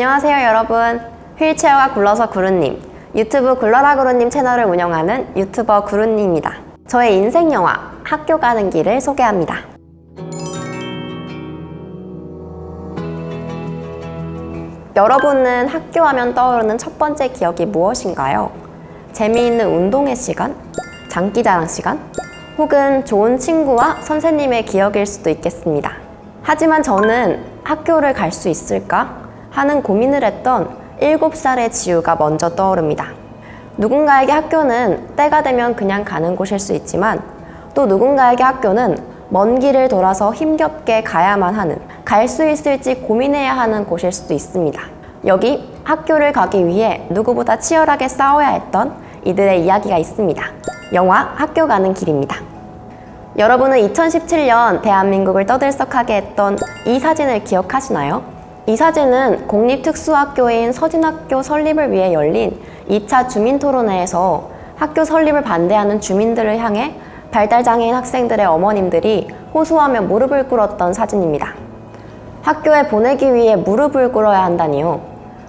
안녕하세요 여러분. 휠체어가 굴러서 구루님, 유튜브 굴러라 구루님 채널을 운영하는 유튜버 구루님입니다. 저의 인생 영화 학교 가는 길을 소개합니다. 여러분은 학교 하면 떠오르는 첫 번째 기억이 무엇인가요? 재미있는 운동회 시간? 장기자랑 시간? 혹은 좋은 친구와 선생님의 기억일 수도 있겠습니다. 하지만 저는 학교를 갈 수 있을까? 하는 고민을 했던 7살의 지우가 먼저 떠오릅니다. 누군가에게 학교는 때가 되면 그냥 가는 곳일 수 있지만 또 누군가에게 학교는 먼 길을 돌아서 힘겹게 가야만 하는, 갈 수 있을지 고민해야 하는 곳일 수도 있습니다. 여기 학교를 가기 위해 누구보다 치열하게 싸워야 했던 이들의 이야기가 있습니다. 영화 학교 가는 길입니다. 여러분은 2017년 대한민국을 떠들썩하게 했던 이 사진을 기억하시나요? 이 사진은 공립특수학교인 서진학교 설립을 위해 열린 2차 주민토론회에서 학교 설립을 반대하는 주민들을 향해 발달장애인 학생들의 어머님들이 호소하며 무릎을 꿇었던 사진입니다. 학교에 보내기 위해 무릎을 꿇어야 한다니요.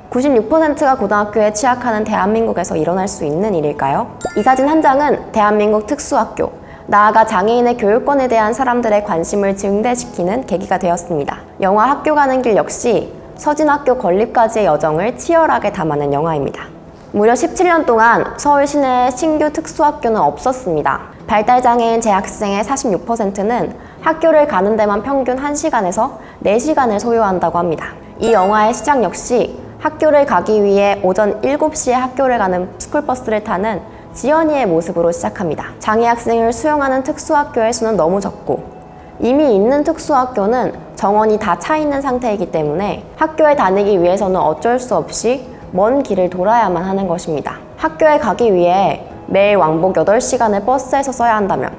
96%가 고등학교에 취학하는 대한민국에서 일어날 수 있는 일일까요? 이 사진 한 장은 대한민국 특수학교, 나아가 장애인의 교육권에 대한 사람들의 관심을 증대시키는 계기가 되었습니다. 영화 학교 가는 길 역시 서진학교 건립까지의 여정을 치열하게 담아낸 영화입니다. 무려 17년 동안 서울 시내에 신규 특수학교는 없었습니다. 발달장애인 재학생의 46%는 학교를 가는 데만 평균 1시간에서 4시간을 소요한다고 합니다. 이 영화의 시작 역시 학교를 가기 위해 오전 7시에 학교를 가는 스쿨버스를 타는 지연이의 모습으로 시작합니다. 장애 학생을 수용하는 특수학교의 수는 너무 적고 이미 있는 특수학교는 정원이 다 차 있는 상태이기 때문에 학교에 다니기 위해서는 어쩔 수 없이 먼 길을 돌아야만 하는 것입니다. 학교에 가기 위해 매일 왕복 8시간을 버스에서 써야 한다면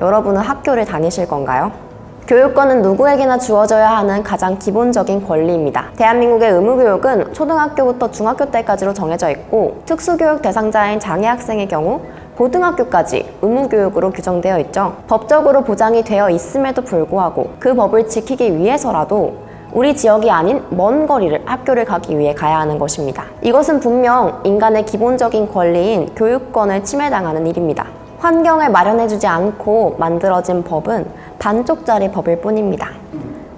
여러분은 학교를 다니실 건가요? 교육권은 누구에게나 주어져야 하는 가장 기본적인 권리입니다. 대한민국의 의무교육은 초등학교부터 중학교 때까지로 정해져 있고 특수교육 대상자인 장애 학생의 경우 고등학교까지 의무교육으로 규정되어 있죠. 법적으로 보장이 되어 있음에도 불구하고 그 법을 지키기 위해서라도 우리 지역이 아닌 먼 거리를 학교를 가기 위해 가야 하는 것입니다. 이것은 분명 인간의 기본적인 권리인 교육권을 침해당하는 일입니다. 환경을 마련해주지 않고 만들어진 법은 반쪽짜리 법일 뿐입니다.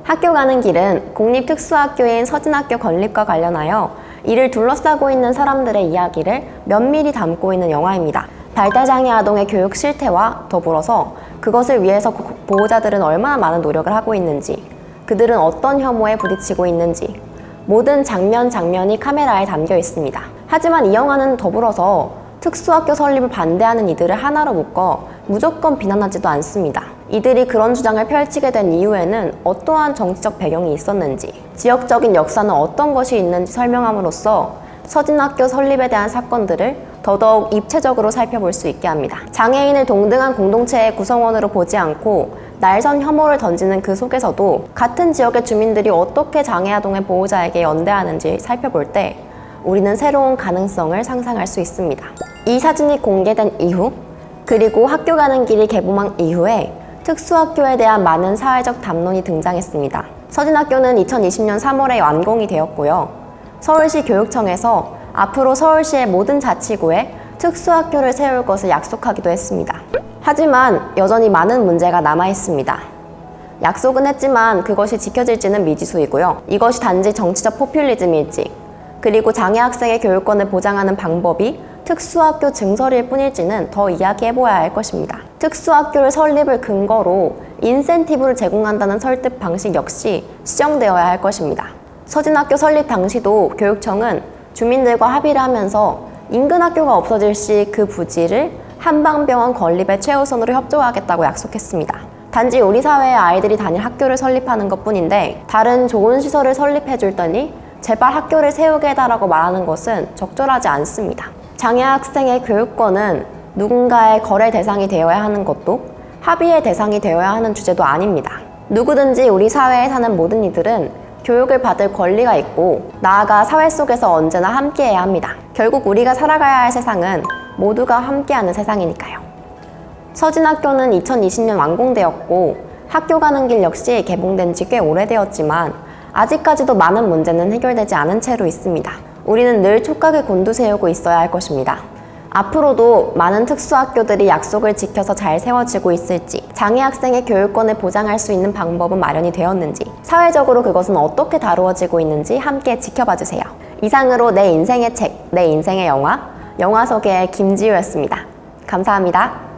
학교 가는 길은 공립특수학교인 서진학교 건립과 관련하여 이를 둘러싸고 있는 사람들의 이야기를 면밀히 담고 있는 영화입니다. 발달장애 아동의 교육 실태와 더불어서 그것을 위해서 보호자들은 얼마나 많은 노력을 하고 있는지, 그들은 어떤 혐오에 부딪히고 있는지 모든 장면이 카메라에 담겨 있습니다. 하지만 이 영화는 더불어서 특수학교 설립을 반대하는 이들을 하나로 묶어 무조건 비난하지도 않습니다. 이들이 그런 주장을 펼치게 된 이유에는 어떠한 정치적 배경이 있었는지, 지역적인 역사는 어떤 것이 있는지 설명함으로써 서진학교 설립에 대한 사건들을 더더욱 입체적으로 살펴볼 수 있게 합니다. 장애인을 동등한 공동체의 구성원으로 보지 않고 날선 혐오를 던지는 그 속에서도 같은 지역의 주민들이 어떻게 장애아동의 보호자에게 연대하는지 살펴볼 때 우리는 새로운 가능성을 상상할 수 있습니다. 이 사진이 공개된 이후, 그리고 학교 가는 길이 개봉한 이후에 특수학교에 대한 많은 사회적 담론이 등장했습니다. 서진학교는 2020년 3월에 완공이 되었고요. 서울시 교육청에서 앞으로 서울시의 모든 자치구에 특수학교를 세울 것을 약속하기도 했습니다. 하지만 여전히 많은 문제가 남아 있습니다. 약속은 했지만 그것이 지켜질지는 미지수이고요. 이것이 단지 정치적 포퓰리즘일지, 그리고 장애 학생의 교육권을 보장하는 방법이 특수학교 증설일 뿐일지는 더 이야기해보아야 할 것입니다. 특수학교를 설립을 근거로 인센티브를 제공한다는 설득 방식 역시 시정되어야 할 것입니다. 서진학교 설립 당시도 교육청은 주민들과 합의를 하면서 인근 학교가 없어질 시 그 부지를 한방병원 건립에 최우선으로 협조하겠다고 약속했습니다. 단지 우리 사회의 아이들이 다닐 학교를 설립하는 것뿐인데 다른 좋은 시설을 설립해줄 더니 제발 학교를 세우게 해달라고 말하는 것은 적절하지 않습니다. 장애 학생의 교육권은 누군가의 거래 대상이 되어야 하는 것도 합의의 대상이 되어야 하는 주제도 아닙니다. 누구든지 우리 사회에 사는 모든 이들은 교육을 받을 권리가 있고 나아가 사회 속에서 언제나 함께해야 합니다. 결국 우리가 살아가야 할 세상은 모두가 함께하는 세상이니까요. 서진학교는 2020년 완공되었고 학교 가는 길 역시 개봉된 지 꽤 오래되었지만 아직까지도 많은 문제는 해결되지 않은 채로 있습니다. 우리는 늘 촉각을 곤두세우고 있어야 할 것입니다. 앞으로도 많은 특수학교들이 약속을 지켜서 잘 세워지고 있을지, 장애 학생의 교육권을 보장할 수 있는 방법은 마련이 되었는지, 사회적으로 그것은 어떻게 다루어지고 있는지 함께 지켜봐 주세요. 이상으로 내 인생의 책, 내 인생의 영화, 영화소개의 김지우였습니다. 감사합니다.